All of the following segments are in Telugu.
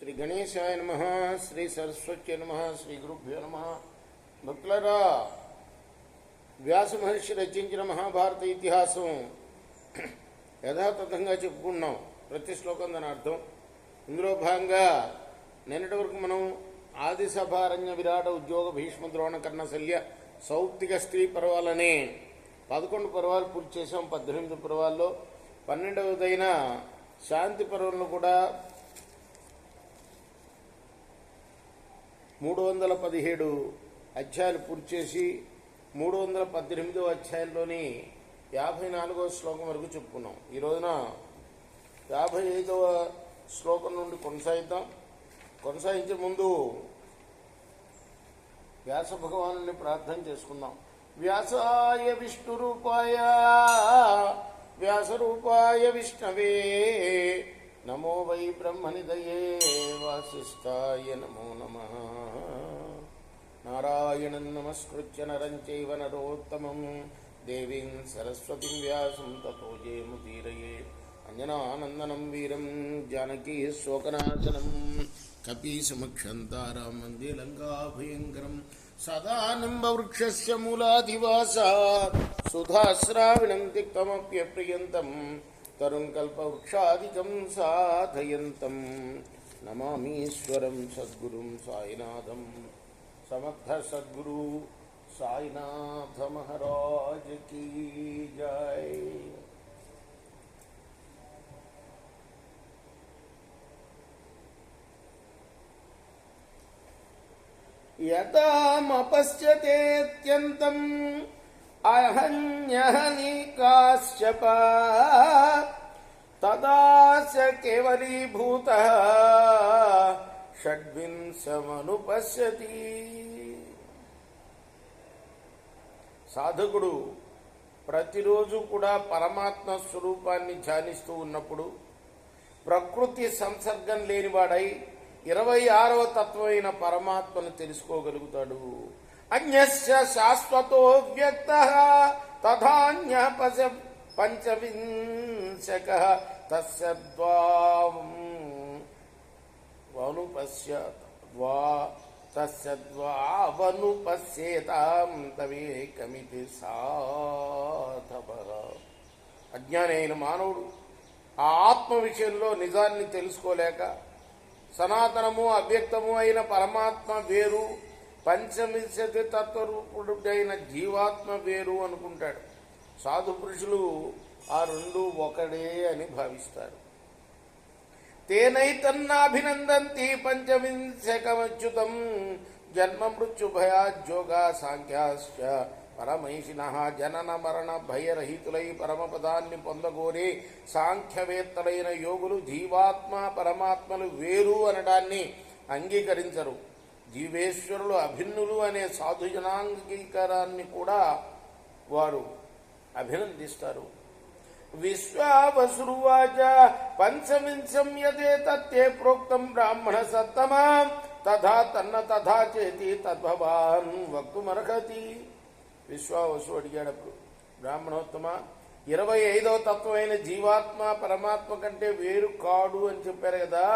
శ్రీ గణేశాయ నమః, శ్రీ సరస్వత్యై నమః, శ్రీ గురుభ్యో నమః. భక్తులరా, వ్యాస మహర్షి రచించిన మహాభారత ఇతిహాసం యథాతథంగా చెప్పుకున్నాం. ప్రతి శ్లోకం దాని అర్థం. ఇందులో భాగంగా నిన్నటి వరకు మనం ఆదిసభారణ్య విరాట ఉద్యోగ భీష్మ ద్రోణ కర్ణ శల్య సౌప్తిక స్త్రీ పర్వాలనే 11 పర్వాలు పూర్తి చేసాం. 18 పర్వాల్లో 12వదైన శాంతి పర్వంలో కూడా 317 అధ్యాయాలు పూర్తి చేసి 318వ అధ్యాయంలోని 54వ శ్లోకం వరకు చెప్పుకున్నాం. ఈ రోజున 55వ శ్లోకం నుండి కొనసాగిద్దాం. కొనసాగించే ముందు వ్యాస భగవాను ప్రార్థన చేసుకుందాం. వ్యాసాయ విష్ణురూపాయ వ్యాసరూపాయ విష్ణవే నమో వై బ్రహ్మనిదయే వాసిష్ఠాయ నమో నమః. నారాయణం నమస్కృత్య నరం చైవ నరోత్తమం దేవీం సరస్వతిం వ్యాసం తతో జయముదీరయే. అంజనానందనం వీరం జానకీ శోకనాశనం కపీసముఖ్యం తారాం వందే లంకాభయంకరం. సదా నింబవృక్షస్య మూలాధివాసాత్ సుధాశ్రావిణం తిక్తమప్యప్రియంతం తరుం కల్పవృక్షాదికం సాధయంతం నమామీశ్వరం సద్గురుం సాయినాథం. సమర్థ సద్గురు సాయినాథ మహారాజ్ కీ జై. యతామపశ్యతేత్యంతం అహన్యహనికాశ్చప తదా స కేవలీభూతః షడ్వింశమనుపశ్యతి. సాధకుడు ప్రతిరోజు కూడా పరమాత్మ స్వరూపాన్ని ధ్యానిస్తూ ఉన్నప్పుడు ప్రకృతి సంసర్గం లేనివాడై 26వ తత్వమైన పరమాత్మను తెలుసుకోగలుగుతాడు. అన్యస్య శాశ్వతో వ్యక్తః తథాన్య పంచవింశకః తస్య ద్వావనుపశ్యేతాం తవేకమితి సాధవః. అజ్ఞాని అయిన మానవుడు ఆ ఆత్మ విషయంలో నిజాన్ని తెలుసుకోలేక సనాతనము అవ్యక్తము అయిన పరమాత్మ వేరు, పంచవింశతి తత్వరూపుడైన జీవాత్మ వేరు అనుకుంటాడు. సాధు పురుషులు ఆ రెండు ఒకడే అని భావిస్తారు. తేనైతన్నాభినందంతి పంచవింశకమచ్యుతం జన్మ మృత్యు భయాజ్యోగా సాంఖ్యాశ్చ పరమైషినః. జనన మరణ భయరహితులై పరమపదాన్ని పొందగోరే సాంఖ్యవేత్తలైన యోగులు జీవాత్మ పరమాత్మలు వేరు అనడాన్ని అంగీకరించరు. జీవేశ్వరులు అభిన్నులు అనే సాధుజనాంగీకారాన్ని కూడా వారు అభినందిస్తారు. విశ్వావసురువాచ పంచవింశం యదేతత్తే ప్రోక్తం బ్రాహ్మణ సత్తమా తథా తన్న తథా చేతి తద్భవాన్ వక్తుమర్హతి. విశ్వావసు అడిగాడప్పుడు, బ్రాహ్మణోత్తమ 25వ తత్వమైన జీవాత్మ పరమాత్మ కంటే వేరు కాడు అని చెప్పారు కదా,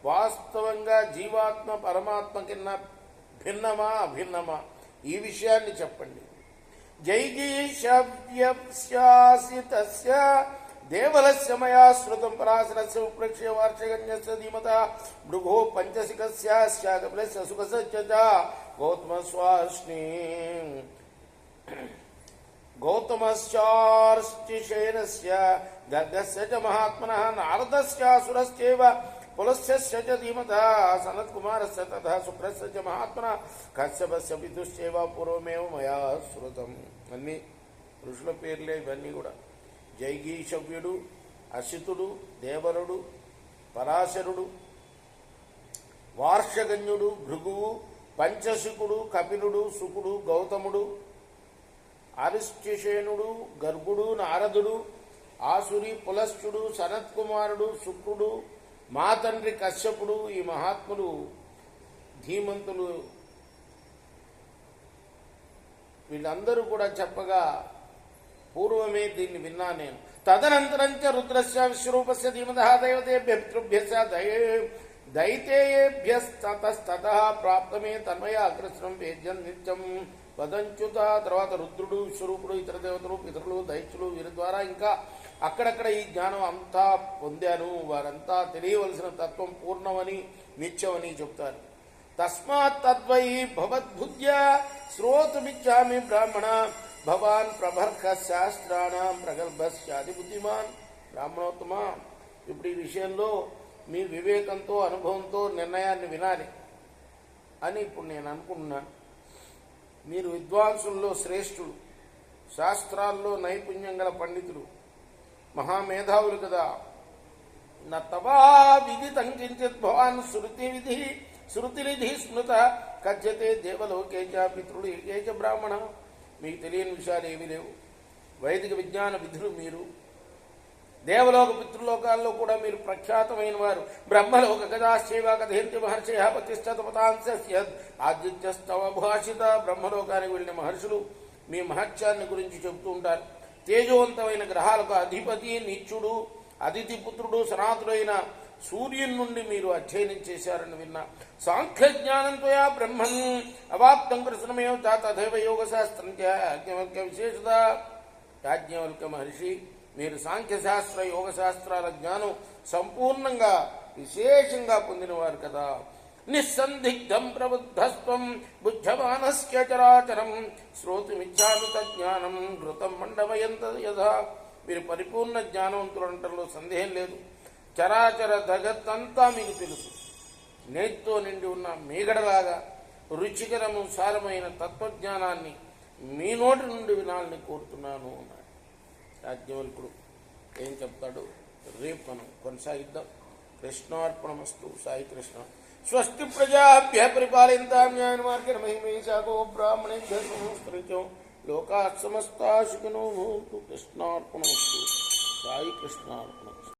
వాస్తవంగా జీవాత్మ పరమాత్మ కింద భిన్నమా అభిన్నమా ఈ విషయాన్ని చెప్పండి. జైగీషవ్యస్యాసితస్య దేవలస్య మయా శ్రుతం పరాశరస్య ఉప్రేక్ష్య వార్షగణ్యస్య ధీమతః భృగో పంచసికస్యాస్య కపిలస్య సుఖస్య చ గౌతమశ్చార్చిషేనస్య గర్గస్య చ మహాత్మనః నారదస్యాసురశ్చైవ పులస్య చ ధీమతః సనత్కుమారస్య తథా శుక్రస్య చ మహాత్మనః కశ్యపస్య పితుశ్చైవ పూర్వమేవ మయా శ్రుతం. అన్ని ఋషుల పేర్లే ఇవన్నీ కూడా. జైగీషవ్యుడు, అసితుడు, దేవరుడు, పరాశరుడు, వార్షగణ్యుడు, భృగువు, పంచశుకుడు, కపిలుడు, శుకుడు, గౌతముడు, అరిష్టిషేనుడు, గర్గుడు, నారదుడు, ఆసురి, పులస్త్యుడు, సనత్కుమారుడు, శుక్రుడు, మా తండ్రి కశ్యపుడు, ఈ మహాత్ములు ధీమంతులు వీళ్ళందరూ కూడా చెప్పగా పూర్వమే దీన్ని విన్నా నేను. తదనంతరం చ రుద్రస్య విశ్వరూపస్య ధీమతః దైవతేభ్య పితృభ్యశ్చ దైతేయేభ్యస్తతస్తతః ప్రాప్తమే తన్మయ అగ్రసనం వేద్యం నిత్యం వదంచుత. తర్వాత రుద్రుడు, విశ్వరూపుడు, ఇతర దేవతలు, పితరులు, దైత్యులు వీరి ద్వారా ఇంకా అక్కడక్కడ ఈ జ్ఞానం అంతా పొందాను. వారంతా తెలియవలసిన తత్వం పూర్ణమని నిత్యమని చెప్తారు. తస్మాత్ తద్వై భవద్బుద్ధ్య శ్రోతుమిచ్చామి బ్రాహ్మణ భవాన్ ప్రభర్క శాస్త్రాణం ప్రగల్భస్యాది బుద్ధిమాన్. బ్రాహ్మణోత్తమ, ఇప్పుడు ఈ విషయంలో మీ వివేకంతో అనుభవంతో నిర్ణయాన్ని వినాలి అని ఇప్పుడు నేను అనుకుంటున్నాను. మీరు విద్వాంసుల్లో శ్రేష్ఠులు, శాస్త్రాల్లో నైపుణ్యం గల పండితులు, మహామేధావులు కదా. నవా విదితం కించిత్ భవాన్ శృతినిధి స్మృత కథ్యతే దేవలోకే చ పితృడు ఏకే చ బ్రాహ్మణ. మీకు తెలియని విషయాలు ఏమీ లేవు. వైదిక విజ్ఞాన విధులు మీరు. దేవలోక పితృలోకాల్లో కూడా మీరు ప్రఖ్యాతమైన వారు. బ్రహ్మలోక గదాశ్చైవ కథయంతి మహర్షయ ఆదిత్యస్తవ భాషిత. బ్రహ్మలోకానికి వెళ్ళిన మహర్షులు మీ మహత్యాన్ని గురించి చెబుతూ ఉంటారు. తేజవంతమైన గ్రహాలకు అధిపతి నిత్యుడు, అదితి పుత్రుడు, సనాతుడైన సూర్యుని నుండి మీరు అధ్యయనం చేశారని విన్నా. సాంఖ్యజ్ఞానంతో బ్రహ్మన్ అవాప్తం కృష్ణమేవ తథైవ యోగ శాస్త్రం యాజ్ఞవల్క్య విశేషత. యాజ్ఞవల్క మహర్షి, మీరు సాంఖ్యశాస్త్ర యోగ శాస్త్రాల జ్ఞానం సంపూర్ణంగా విశేషంగా పొందినవారు కదా. నిస్సందిగ్ధం ప్రబుద్ధస్వం బుద్ధమానస్య చరాచరం శ్రోతుమిచ్చామి తజ్ఞానం ఘృతం మండమయంత యథా. మీరు పరిపూర్ణ జ్ఞానవంతులంటలో సందేహం లేదు. చరాచర జగత్తంతా మీకు తెలుసు. నేతితో నిండి ఉన్న మీగడలాగా రుచికరము సారమైన తత్వజ్ఞానాన్ని మీ నోటి నుండి వినాలని కోరుతున్నాను అన్నాడు. యాజ్ఞవల్కుడు ఏం చెప్తాడు రేపు మనం కొనసాగిద్దాం. కృష్ణార్పణమస్తు. సాయి కృష్ణ. స్వస్తి ప్రజాభ్య పరిపాలయంతాం న్యాయ మార్గేణ మహిమేషాగో బ్రాహ్మణేభ్యో సంస్కృత్యం లోకా సమస్తా సుఖినో భవంతు. కృష్ణార్పణమస్తు. సాయి కృష్ణార్పణమస్తు.